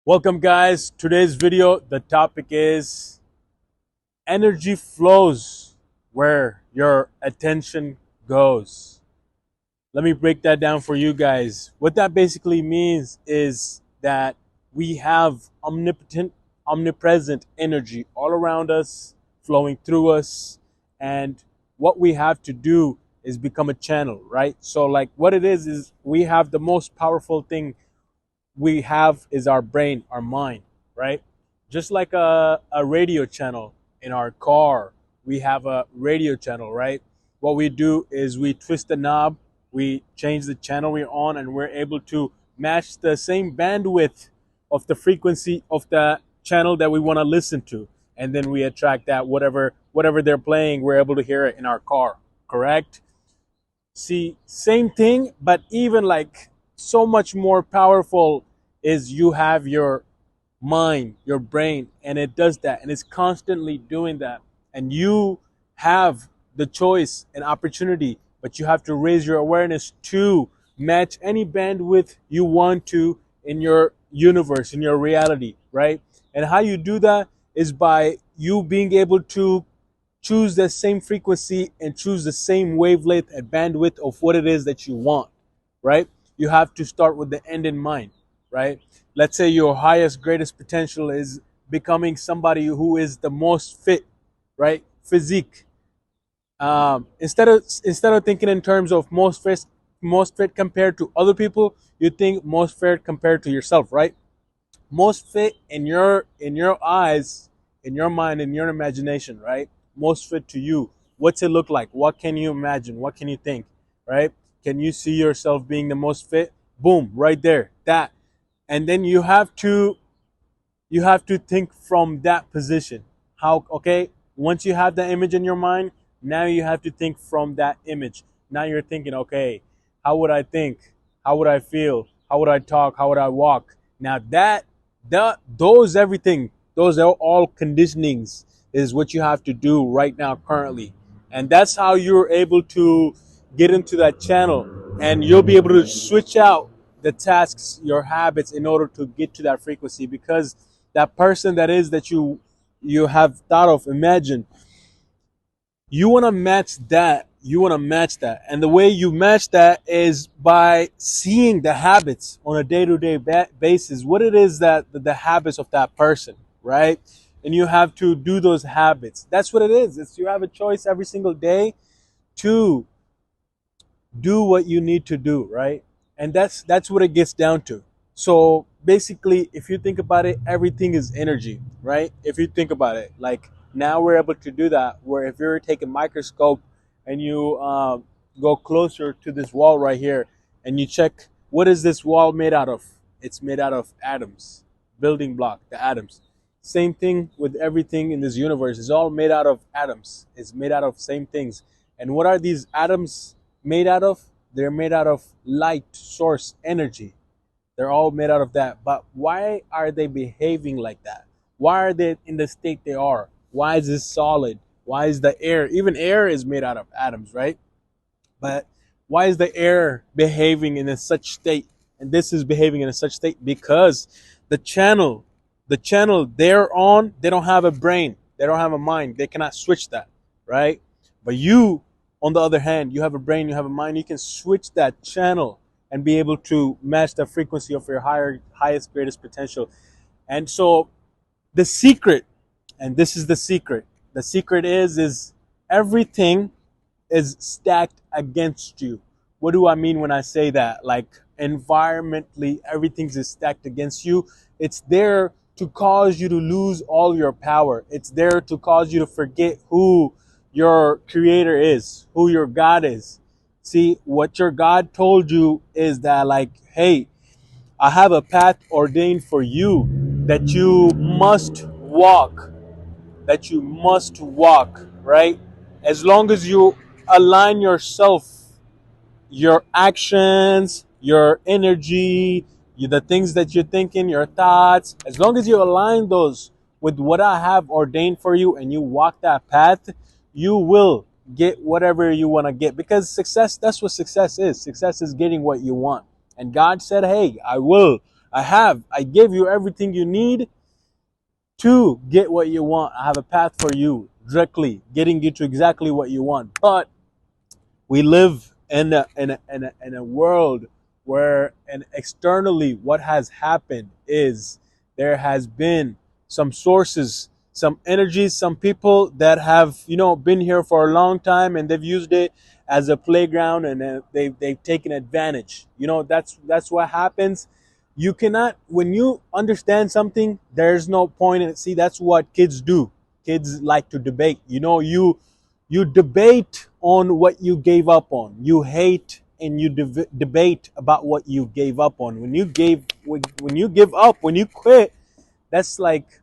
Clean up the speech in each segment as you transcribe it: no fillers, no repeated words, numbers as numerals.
Welcome guys. Today's video, the topic is energy flows where your attention goes. Let me break that down for you guys. What that basically means is that we have omnipresent energy all around us, flowing through us, and what we have to do is become a channel, right? So like what it is we have the most powerful thing we have is our brain, our mind, right? Just like a radio channel in our car, we have a radio channel, right? What we do is we twist the knob, we change the channel we're on, and we're able to match the same bandwidth of the frequency of the channel that we want to listen to. And then we attract that whatever they're playing, we're able to hear it in our car, correct? See, same thing, but even like so much more powerful is you have your mind, your brain, and it does that, and it's constantly doing that. And you have the choice and opportunity, but you have to raise your awareness to match any bandwidth you want to in your universe, in your reality, right? And how you do that is by you being able to choose the same frequency and choose the same wavelength and bandwidth of what it is that you want, right? You have to start with the end in mind, right? Let's say your highest, greatest potential is becoming somebody who is the most fit, right? Physique. Instead of thinking in terms of most fit compared to other people, you think most fit compared to yourself, right? Most fit in your eyes, in your mind, in your imagination, right? Most fit to you. What's it look like? What can you imagine? What can you think, right? Can you see yourself being the most fit? Boom, right there. That. And then you have to think from that position. How, okay, once you have the image in your mind, now you have to think from that image. Now you're thinking, okay, how would I think? How would I feel? How would I talk? How would I walk? Now those everything, those are all conditionings, is what you have to do right now currently. And that's how you're able to get into that channel, and you'll be able to switch out the tasks, your habits, in order to get to that frequency. Because that person that you have thought of, imagine, you want to match that. You want to match that. And the way you match that is by seeing the habits on a day-to-day basis, what it is that the habits of that person, right? And you have to do those habits. That's what it is. It's, you have a choice every single day to do what you need to do, right? And that's what it gets down to. So basically, if you think about it, everything is energy, right? If you think about it, like now we're able to do that. Where if you're taking a microscope and you go closer to this wall right here, and you check, what is this wall made out of? It's made out of atoms, building block, the atoms. Same thing with everything in this universe. It's all made out of atoms. It's made out of same things. And what are these atoms made out of? They're made out of light source energy. They're all made out of that. But why are they behaving like that? Why are they in the state they are? Why is this solid? Why is the air, even air is made out of atoms, right? But why is the air behaving in a such state? And this is behaving in a such state because the channel, they're on, they don't have a brain. They don't have a mind. They cannot switch that, right? But you, on the other hand, you have a brain, you have a mind, you can switch that channel and be able to match the frequency of your highest, greatest potential. And so the secret, and this is the secret is everything is stacked against you. What do I mean when I say that? Like environmentally, everything is stacked against you. It's there to cause you to lose all your power. It's there to cause you to forget who your creator is, who your God is. See, what your God told you is that, like, hey, I have a path ordained for you that you must walk, right? As long as you align yourself, your actions, your energy, the things that you're thinking, your thoughts, as long as you align those with what I have ordained for you and you walk that path, you will get whatever you want to get. Because success, that's what success is. Success is getting what you want. And God said, hey, I gave you everything you need to get what you want. I have a path for you, directly getting you to exactly what you want. But we live in a world where, and externally, what has happened is there has been some sources, some energies, some people that have, been here for a long time, and they've used it as a playground, and they've taken advantage. That's what happens. You cannot, when you understand something, there's no point in it. See, that's what kids do. Kids like to debate. You debate on what you gave up on. You hate and you debate about what you gave up on. When you give up, when you quit, that's like,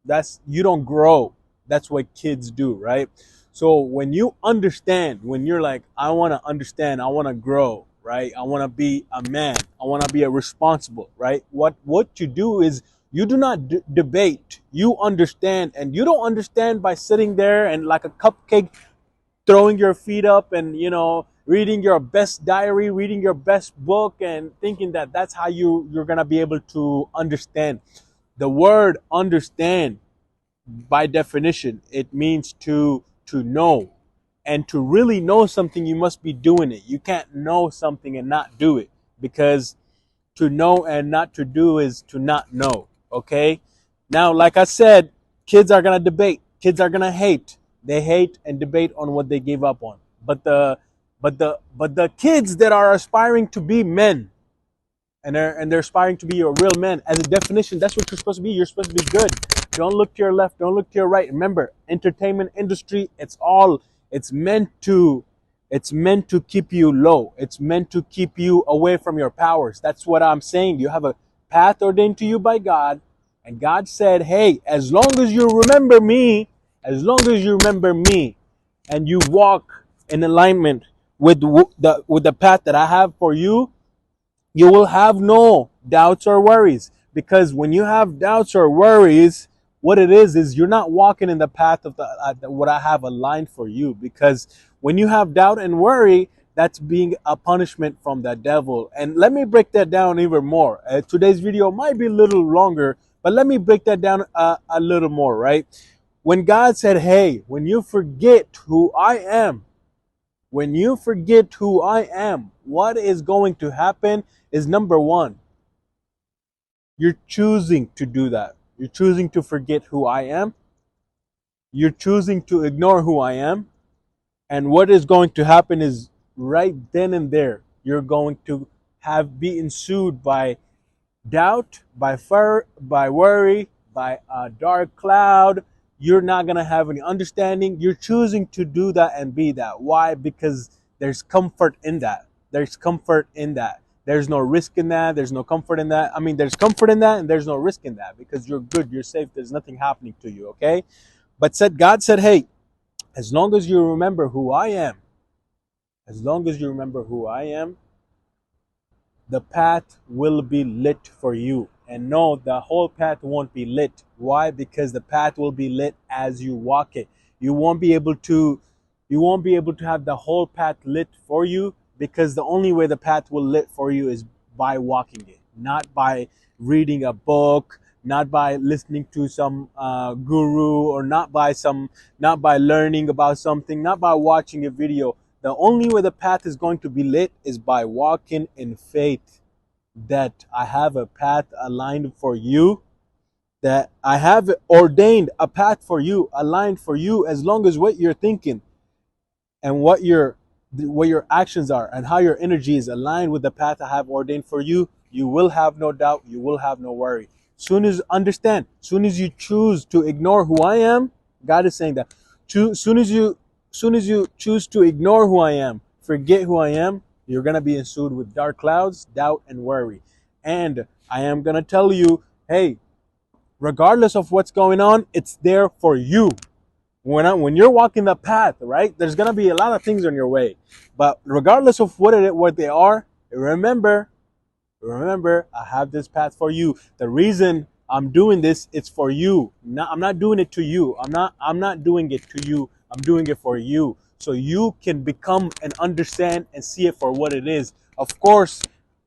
that's, you don't grow. That's what kids do, right? So when you understand, when you're like, I want to understand, I want to grow, right? I want to be a man. I want to be a responsible, right? What you do is, you do not debate. You understand, and you don't understand by sitting there and like a cupcake, throwing your feet up, and reading your best diary, reading your best book, and thinking that that's how you're gonna be able to understand. The word understand, by definition, it means to know. And to really know something, you must be doing it. You can't know something and not do it, because to know and not to do is to not know. Okay? Now, like I said, kids are gonna debate. Kids are gonna hate. They hate and debate on what they gave up on. But the kids that are aspiring to be men, and they're aspiring to be a real man, as a definition, that's what you're supposed to be. You're supposed to be good. Don't look to your left. Don't look to your right. Remember, entertainment industry. It's meant to. It's meant to keep you low. It's meant to keep you away from your powers. That's what I'm saying. You have a path ordained to you by God, and God said, "Hey, as long as you remember me, as long as you remember me, and you walk in alignment with the path that I have for you, you will have no doubts or worries." Because when you have doubts or worries, what it is you're not walking in the path of what I have aligned for you. Because when you have doubt and worry, that's being a punishment from the devil. And let me break that down even more. Today's video might be a little longer, but let me break that down a little more, right? When God said, hey, when you forget who I am, when you forget who I am, what is going to happen is, number one, you're choosing to do that. You're choosing to forget who I am. You're choosing to ignore who I am. And what is going to happen is, right then and there, you're going to be ensued by doubt, by fear, by worry, by a dark cloud. You're not going to have any understanding. You're choosing to do that and be that. Why? Because there's comfort in that. There's comfort in that. There's no risk in that. There's no comfort in that. I mean, there's comfort in that, and there's no risk in that, because you're good, you're safe, there's nothing happening to you, okay? But God said, hey, as long as you remember who I am, as long as you remember who I am, the path will be lit for you. And no, the whole path won't be lit. Why? Because the path will be lit as you walk it. You won't be able to have the whole path lit for you, because the only way the path will lit for you is by walking it, not by reading a book, not by listening to some guru, or not by learning about something, not by watching a video. The only way the path is going to be lit is by walking in faith that I have a path aligned for you, that I have ordained a path for you, aligned for you. As long as what you're thinking and what your actions are and how your energy is aligned with the path I have ordained for you, you will have no doubt, you will have no worry. Soon as you choose to ignore who I am, God is saying that. Soon as you choose to ignore who I am, forget who I am, you're going to be ensued with dark clouds, doubt, and worry. And I am going to tell you, hey, regardless of what's going on, it's there for you. When you're walking the path, right, there's going to be a lot of things on your way. But regardless of what they are, remember, I have this path for you. The reason I'm doing this, it's for you. I'm not doing it to you. I'm not doing it to you. I'm doing it for you. So you can become and understand and see it for what it is. Of course,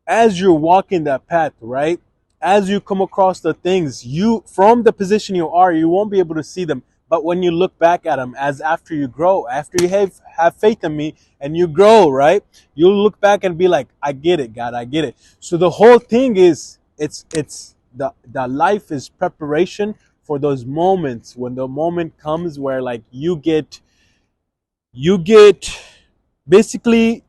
as you're walking that path, right, as you come across the things, you from the position you are, you won't be able to see them. But when you look back at them, as after you grow, after you have faith in me and you grow, right, you'll look back and be like, I get it, God, I get it. So the whole thing is, it's the life is preparation for those moments, when the moment comes where like you get basically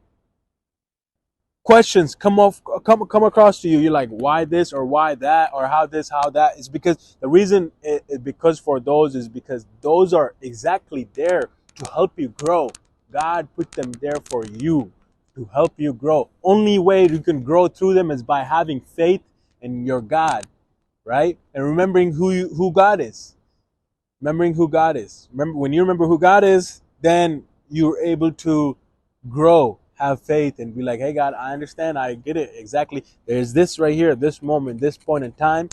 questions come across to you. You're like, why this or why that, or how this, how that. Is because the reason because for those is because those are exactly there to help you grow. God put them there for you to help you grow. Only way you can grow through them is by having faith in your God, right? And remembering who God is. Remembering who God is. Remember, when you remember who God is, then you're able to grow, have faith, and be like, hey God, I understand, I get it exactly. There's this right here, this moment, this point in time.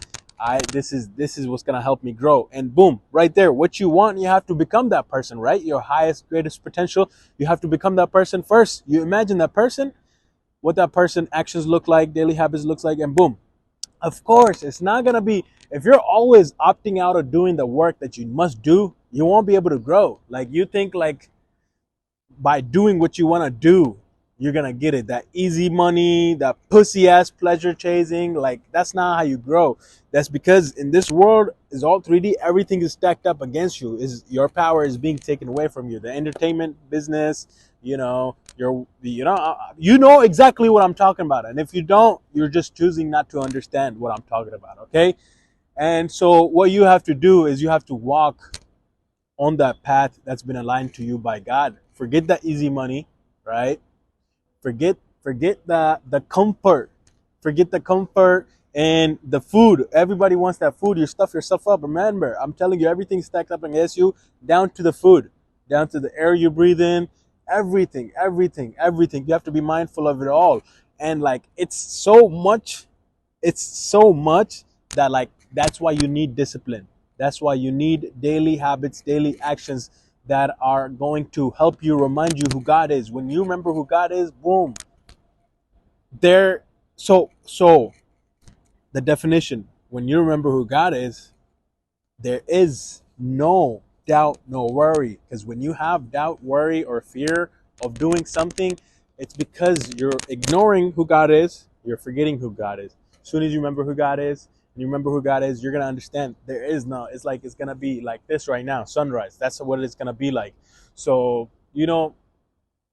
This is what's gonna help me grow. And boom, right there, what you want, you have to become that person, right? Your highest, greatest potential. You have to become that person first. You imagine that person, what that person actions look like, daily habits looks like, and boom. Of course, it's not gonna be, if you're always opting out of doing the work that you must do, you won't be able to grow. Like you think like by doing what you want to do, you're gonna get it. That easy money, that pussy ass pleasure chasing, like that's not how you grow. That's because in this world is all 3D. Everything is stacked up against you. Is your power is being taken away from you. The entertainment business, you know exactly what I'm talking about. And if you don't, you're just choosing not to understand what I'm talking about. Okay. And so what you have to do is you have to walk on that path that's been aligned to you by God. Forget that easy money, right? Forget the comfort. Forget the comfort and the food. Everybody wants that food. You stuff yourself up. Remember, I'm telling you, everything's stacked up against you, down to the food, down to the air you breathe in, everything, everything, everything. You have to be mindful of it all. And like it's so much that like that's why you need discipline. That's why you need daily habits, daily actions that are going to help you, remind you who God is. When you remember who God is, boom, there. So the definition, when you remember who God is, there is no doubt, no worry. Because when you have doubt, worry, or fear of doing something, it's because you're ignoring who God is. You're forgetting who God is. As soon as you remember who God is, and you remember who God is, you're gonna understand there is no. It's like it's gonna be like this right now, sunrise. That's what it's gonna be like. So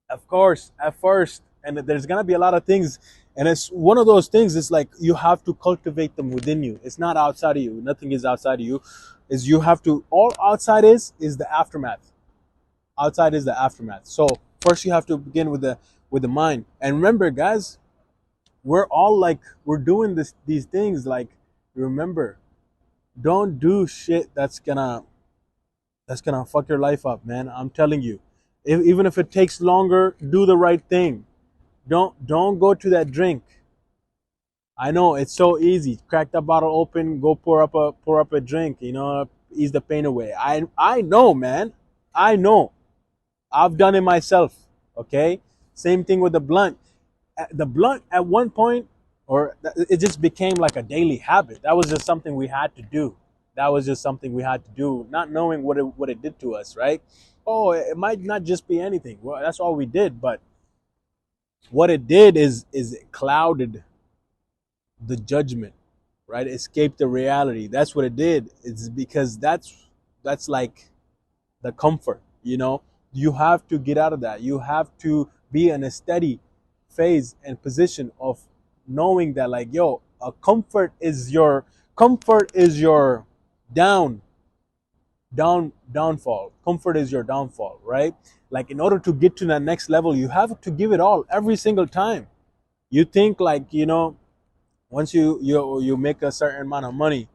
of course, at first, and there's gonna be a lot of things, and it's one of those things. It's like you have to cultivate them within you. It's not outside of you. Nothing is outside of you. Is you have to. All outside is the aftermath. Outside is the aftermath. So first, you have to begin with the mind. And remember, guys, we're all like we're doing these things. Like remember, don't do shit that's gonna fuck your life up, man. I'm telling you. Even if it takes longer, do the right thing. Don't go to that drink. I know it's so easy. Crack the bottle open, go pour up a drink. Ease the pain away. I know, man. I know. I've done it myself. Okay. Same thing with the blunt. The blunt at one point, or it just became like a daily habit. That was just something we had to do. That was just something we had to do, not knowing what it did to us, right? Oh, it might not just be anything. Well, that's all we did, but what it did is it clouded the judgment, right? Escape the reality. That's what it did. It's because that's like the comfort. You have to get out of that. You have to be in a steady phase and position of knowing that like, yo, a comfort is your down downfall. Comfort is your downfall, right? Like in order to get to that next level, you have to give it all every single time. You think like, once you make a certain amount of money,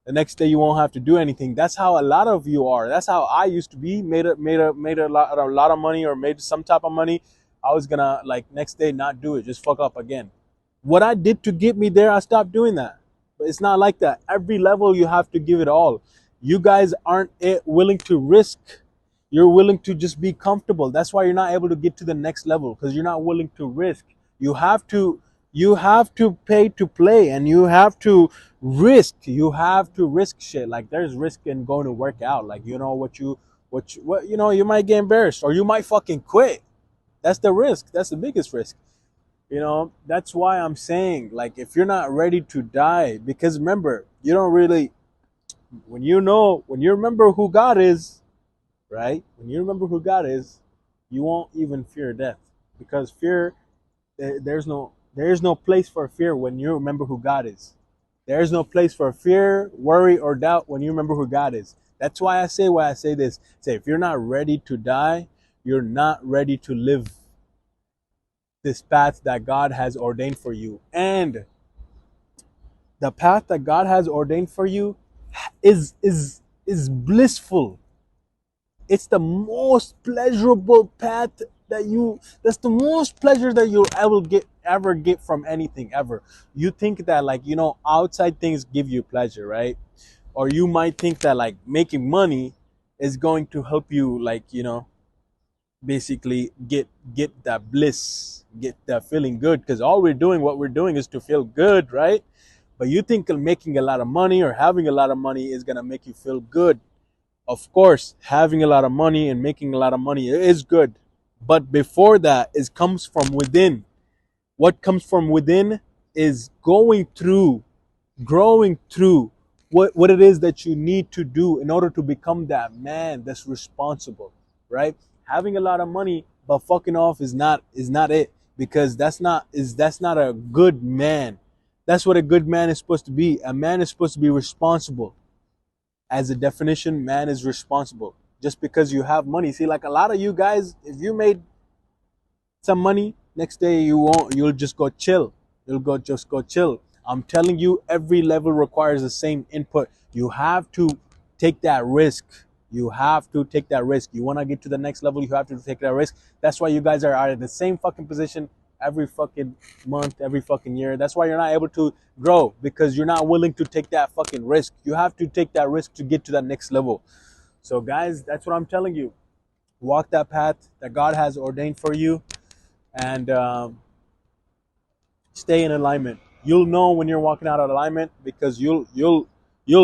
the next day you won't have to do anything. That's how a lot of you are. That's how I used to be. Made a lot of money, or made some type of money. I was gonna like next day not do it, just fuck up again. What I did to get me there, I stopped doing that. But it's not like that. Every level you have to give it all. You guys aren't willing to risk. You're willing to just be comfortable. That's why you're not able to get to the next level, because you're not willing to risk. You have to You have to pay to play, and you have to risk. You have to risk shit. Like there's risk in going to work out. Like you know what you know, you might get embarrassed or you might fucking quit. That's the risk. That's the biggest risk. You know, that's why I'm saying, like, if you're not ready to die, because remember, you don't really, when you remember who God is, right? When you remember who God is, you won't even fear death, because fear, there is no place for fear when you remember who God is. There is no place for fear, worry, or doubt when you remember who God is. That's why I say this. Say, if you're not ready to die, you're not ready to live this path that God has ordained for you. And the path that God has ordained for you is blissful. It's the most pleasurable path that's the most pleasure that you'll ever get from anything ever. You think that, like, you know, outside things give you pleasure, right? Or you might think that like making money is going to help you, like, you know, basically get that bliss, get that feeling good, because what we're doing is to feel good, right? But you think making a lot of money or having a lot of money is going to make you feel good. Of course, having a lot of money and making a lot of money is good, but before that, it comes from within. What comes from within is growing through what it is that you need to do in order to become that man that's responsible, right? Having a lot of money but fucking off is not it, because that's not a good man. That's what a good man is supposed to be. A man is supposed to be responsible. As a definition, man is responsible. Just because you have money, see, like a lot of you guys, if you made some money, next day you'll just go chill. You'll just go chill. I'm telling you, every level requires the same input. You have to take that risk. You have to take that risk. You want to get to the next level, you have to take that risk. That's why you guys are in the same fucking position every fucking month, every fucking year. That's why you're not able to grow, because you're not willing to take that fucking risk. You have to take that risk to get to that next level. So guys, that's what I'm telling you. Walk that path that God has ordained for you, and stay in alignment. You'll know when you're walking out of alignment, because you'll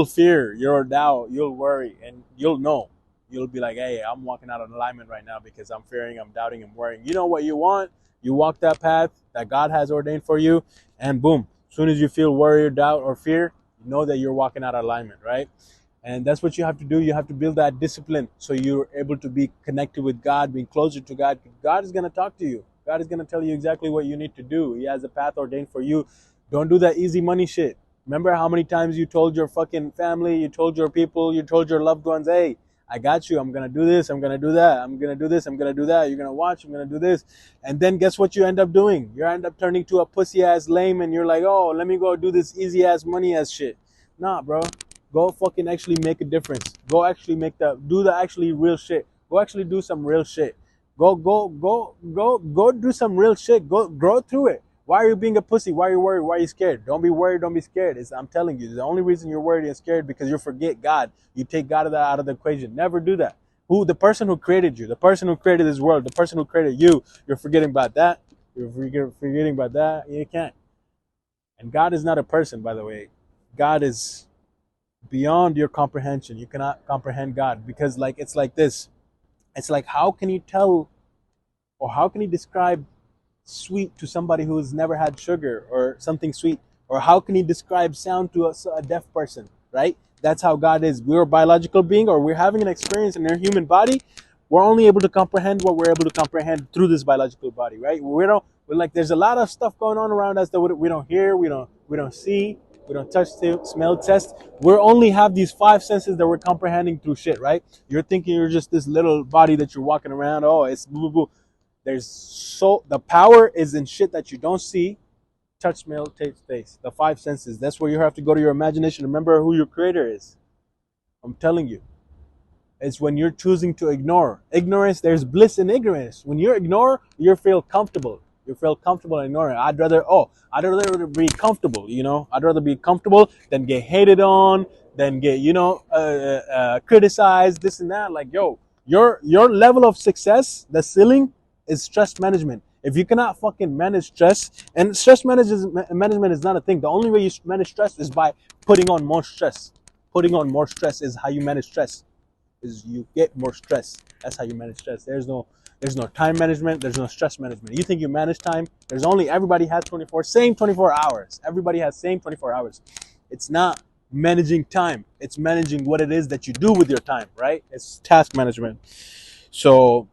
fear, you'll doubt, you'll worry, and you'll know. You'll be like, hey, I'm walking out of alignment right now because I'm fearing, I'm doubting, I'm worrying. You know what you want. You walk that path that God has ordained for you, and boom, as soon as you feel worry or doubt or fear, you know that you're walking out of alignment, right? And that's what you have to do. You have to build that discipline so you're able to be connected with God, being closer to God. God is going to talk to you. God is going to tell you exactly what you need to do. He has a path ordained for you. Don't do that easy money shit. Remember how many times you told your fucking family, you told your people, you told your loved ones, hey, I got you. I'm going to do this. I'm going to do that. I'm going to do this. I'm going to do that. You're going to watch. I'm going to do this. And then guess what you end up doing? You end up turning to a pussy ass lame, and you're like, oh, let me go do this easy ass money ass shit. Nah, bro. Go fucking actually make a difference. Go actually do the actually real shit. Go actually do some real shit. Go do some real shit. Go grow through it. Why are you being a pussy? Why are you worried? Why are you scared? Don't be worried. Don't be scared. I'm telling you, the only reason you're worried and scared because you forget God. You take God out of the equation. Never do that. The person who created you, the person who created this world, the person who created you, you're forgetting about that. You're forgetting about that. You can't. And God is not a person, by the way. God is beyond your comprehension. You cannot comprehend God, because like it's like this. It's like, how can you tell, or how can you describe sweet to somebody who's never had sugar or something sweet? Or how can you describe sound to a deaf person, right? That's how God is. We're a biological being, or we're having an experience in our human body. We're only able to comprehend what we're able to comprehend through this biological body, right? We're like, there's a lot of stuff going on around us that we don't hear, we don't see, we don't touch, smell, test. We only have these five senses that we're comprehending through shit, right? You're thinking you're just this little body that you're walking around. Oh, it's boo boo boo. The power is in shit that you don't see, touch, smell, taste, taste. The five senses. That's where you have to go to your imagination. Remember who your creator is. I'm telling you. It's when you're choosing to ignore. Ignorance, there's bliss in ignorance. When you ignore, you feel comfortable. You feel comfortable ignoring. I'd rather be comfortable, you know? I'd rather be comfortable than get hated on, than get, criticized, this and that. Like, yo, your level of success, the ceiling, is stress management. If you cannot fucking manage stress, and stress management is not a thing. The only way you manage stress is by putting on more stress. Putting on more stress is how you manage stress. Is you get more stress. That's how you manage stress. There's no time management. There's no stress management. You think you manage time? There's only everybody has 24 hours. Everybody has same 24 hours. It's not managing time. It's managing what it is that you do with your time, right? It's task management. So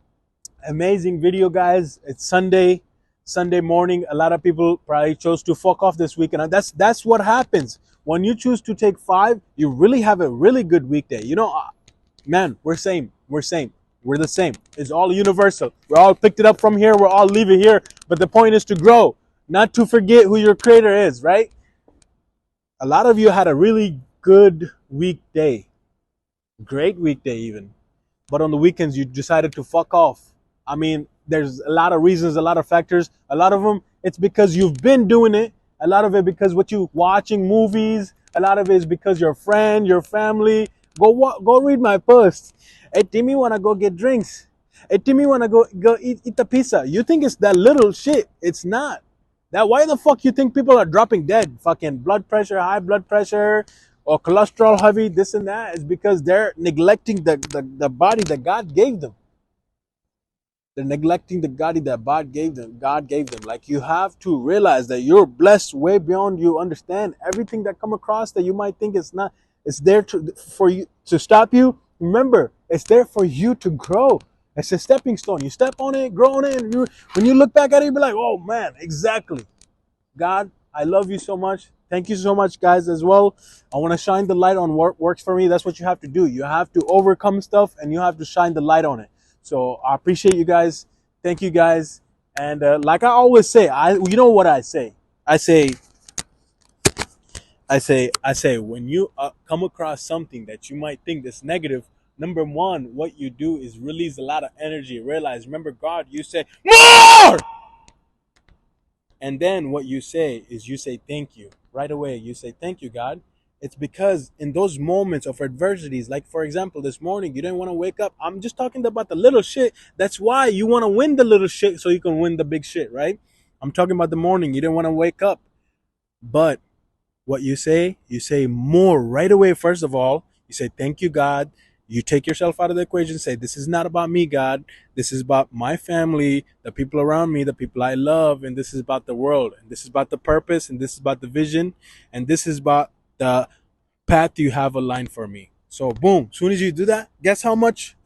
amazing video, guys. It's Sunday morning. A lot of people probably chose to fuck off this weekend, and that's what happens when you choose to take 5. You really have a really good weekday. Man, we're the same. It's all universal. We all picked it up from here. We're all leaving here. But the point is to grow, not to forget who your creator is, right? A lot of you had a really good weekday, great weekday even. But on the weekends, you decided to fuck off. I mean, there's a lot of reasons, a lot of factors. A lot of them, it's because you've been doing it. A lot of it because what you watching movies. A lot of it is because your friend, your family. Go read my post. Hey, Timmy wanna go get drinks. Hey, Timmy wanna go eat the pizza. You think it's that little shit? It's not. That why the fuck you think people are dropping dead? Fucking blood pressure, high blood pressure, or cholesterol heavy, this and that is because they're neglecting the body that God gave them. They're neglecting the body that God gave them. God gave them. Like, you have to realize that you're blessed way beyond you understand. Everything that come across that you might think is not, it's there for you to stop you. Remember, it's there for you to grow. It's a stepping stone. You step on it, grow on it, and when you look back at it, you'll be like, oh man, exactly. God, I love you so much. Thank you so much, guys, as well. I want to shine the light on what works for me. That's what you have to do. You have to overcome stuff, and you have to shine the light on it. So I appreciate you guys. Thank you, guys. And like I always say, you know what I say? I say, when you come across something that you might think that's negative, number one, what you do is release a lot of energy. Realize, remember God, you say, more! And then what you say is you say thank you. Right away, you say thank you, God. It's because in those moments of adversities, like for example, this morning, you didn't want to wake up. I'm just talking about the little shit. That's why you want to win the little shit so you can win the big shit, right? I'm talking about the morning. You didn't want to wake up. But what you say more right away. First of all, you say, thank you, God. You take yourself out of the equation, say, this is not about me, God. This is about my family, the people around me, the people I love, and this is about the world, and this is about the purpose, and this is about the vision, and this is about the path you have aligned for me. So boom, as soon as you do that, guess how much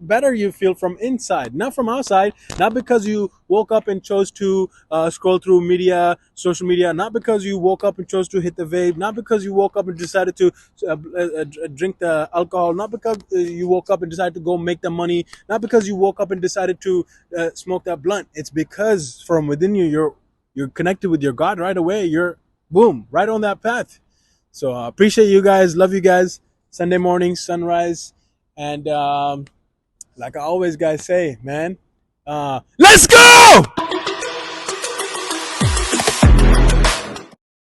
better you feel from inside, not from outside. Not because you woke up and chose to scroll through social media, not because you woke up and chose to hit the vape, not because you woke up and decided to drink the alcohol, not because you woke up and decided to go make the money, not because you woke up and decided to smoke that blunt. It's because from within you, you're connected with your God right away. You're boom, right on that path. So I appreciate you guys. Love you guys. Sunday morning, sunrise. And like I always guys say, man, let's go!